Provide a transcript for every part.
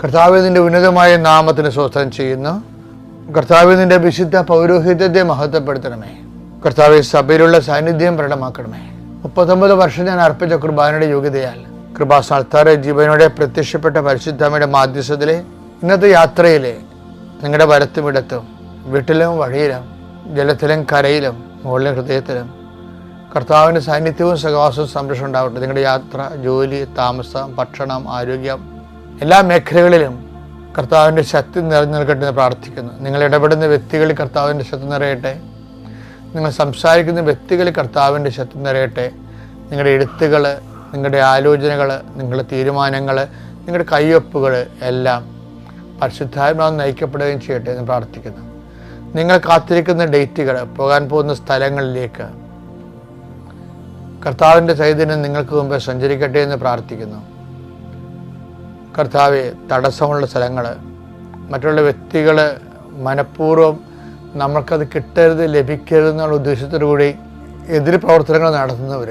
കർത്താവേ, നിന്റെ ഉന്നതമായ നാമത്തിന് സ്തോത്രം ചെയ്യുന്നു. കർത്താവേ, നിന്റെ വിശുദ്ധ പൗരോഹിത്യത്തെ മഹത്വപ്പെടുത്തണമേ. കർത്താവേ, സഭയിലുള്ള സാന്നിധ്യം പ്രകടമാക്കണമേ. 39 വർഷം ഞാൻ അർപ്പിച്ച കുർബാനയുടെ യോഗ്യതയാൽ കൃപാസ്ഥാനത്താറെ ജീവനോടെ പ്രത്യക്ഷപ്പെട്ട പരിശുദ്ധമ്മയുടെ മാധ്യസ്ഥത്തിലെ ഇന്നത്തെ യാത്രയിലെ നിങ്ങളുടെ വലത്തും ഇടത്തും, വീട്ടിലും വഴിയിലും, ജലത്തിലും കരയിലും മുകളിലും ഹൃദയത്തിലും കർത്താവിൻ്റെ സാന്നിധ്യവും സഹവാസവും സംരക്ഷണം ഉണ്ടാവട്ടെ. നിങ്ങളുടെ യാത്ര, ജോലി, താമസം, ഭക്ഷണം, ആരോഗ്യം, എല്ലാ മേഖലകളിലും കർത്താവിൻ്റെ ശക്തി നിറഞ്ഞു നിൽക്കട്ടെ എന്ന് പ്രാർത്ഥിക്കുന്നു. നിങ്ങൾ ഇടപെടുന്ന വ്യക്തികളിൽ കർത്താവിൻ്റെ ശക്തി നിറയട്ടെ. നിങ്ങൾ സംസാരിക്കുന്ന വ്യക്തികളിൽ കർത്താവിൻ്റെ ശക്തി നിറയട്ടെ. നിങ്ങളുടെ എഴുത്തുകൾ, നിങ്ങളുടെ ആലോചനകൾ, നിങ്ങളുടെ തീരുമാനങ്ങൾ, നിങ്ങളുടെ കയ്യൊപ്പുകൾ എല്ലാം പരിശുദ്ധാത്മാവ് നയിക്കപ്പെടുകയും ചെയ്യട്ടെ എന്ന് പ്രാർത്ഥിക്കുന്നു. നിങ്ങൾ കാത്തിരിക്കുന്ന ഡേറ്റുകൾ, പോകാൻ പോകുന്ന സ്ഥലങ്ങളിലേക്ക് കർത്താവിൻ്റെ ചൈതന്യം നിങ്ങൾക്ക് മുമ്പേ സഞ്ചരിക്കട്ടെ എന്ന് പ്രാർത്ഥിക്കുന്നു. കർത്താവെ, തടസ്സമുള്ള സ്ഥലങ്ങൾ, മറ്റുള്ള വ്യക്തികൾ മനഃപൂർവ്വം നമ്മൾക്കത് കിട്ടരുത്, ലഭിക്കരുത് എന്നുള്ള ഉദ്ദേശത്തോടു കൂടി എതിർ പ്രവർത്തനങ്ങൾ നടത്തുന്നവർ,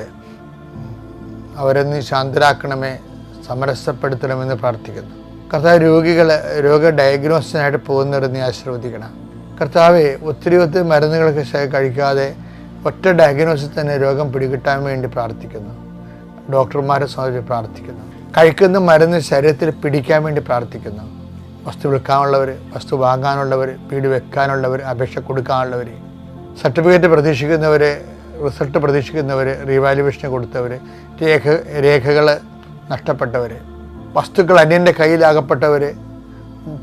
അവരെ നീ ശാന്തരാക്കണമേ, സമരസപ്പെടുത്തണമെന്ന് പ്രാർത്ഥിക്കുന്നു. കർത്താവ്, രോഗ ഡയഗ്നോസിനായിട്ട് പോകുന്നവരെ നീ ആശീർവദിക്കണം. കർത്താവെ, ഒത്തിരി മരുന്നുകളൊക്കെ കഴിക്കാതെ ഒറ്റ ഡയഗ്നോസിസ് തന്നെ രോഗം പിടികിട്ടാൻ വേണ്ടി പ്രാർത്ഥിക്കുന്നു. ഡോക്ടർമാരെ സംബന്ധിച്ച് പ്രാർത്ഥിക്കുന്നു. കഴിക്കുന്ന മരുന്ന് ശരീരത്തിൽ പിടിക്കാൻ വേണ്ടി പ്രാർത്ഥിക്കുന്നു. വസ്തു വിൽക്കാനുള്ളവർ, വസ്തു വാങ്ങാനുള്ളവർ, വീട് വെക്കാനുള്ളവർ, അപേക്ഷ കൊടുക്കാനുള്ളവർ, സർട്ടിഫിക്കറ്റ് പ്രതീക്ഷിക്കുന്നവർ, റിസൾട്ട് പ്രതീക്ഷിക്കുന്നവർ, റീവാലുവേഷന് കൊടുത്തവർ, രേഖകൾ നഷ്ടപ്പെട്ടവർ, വസ്തുക്കൾ അന്യൻ്റെ കയ്യിലാകപ്പെട്ടവർ,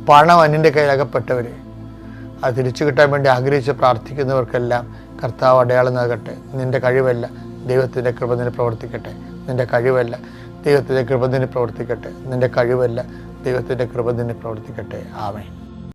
പണം അന്യൻ്റെ കയ്യിലാകപ്പെട്ടവർ, അത് തിരിച്ചു കിട്ടാൻ വേണ്ടി ആഗ്രഹിച്ച് പ്രാർത്ഥിക്കുന്നവർക്കെല്ലാം കർത്താവ് അടയാളം നൽകട്ടെ. നിൻ്റെ കഴിവല്ല, ദൈവത്തിൻ്റെ കൃപ നിന്നെ പ്രവർത്തിക്കട്ടെ. നിൻ്റെ കഴിവല്ല, ദൈവത്തിൻ്റെ കൃപ നിന്നെ പ്രവർത്തിക്കട്ടെ. നിൻ്റെ കഴിവല്ല, ദൈവത്തിൻ്റെ കൃപ നിന്നെ പ്രവർത്തിക്കട്ടെ. ആമേൻ.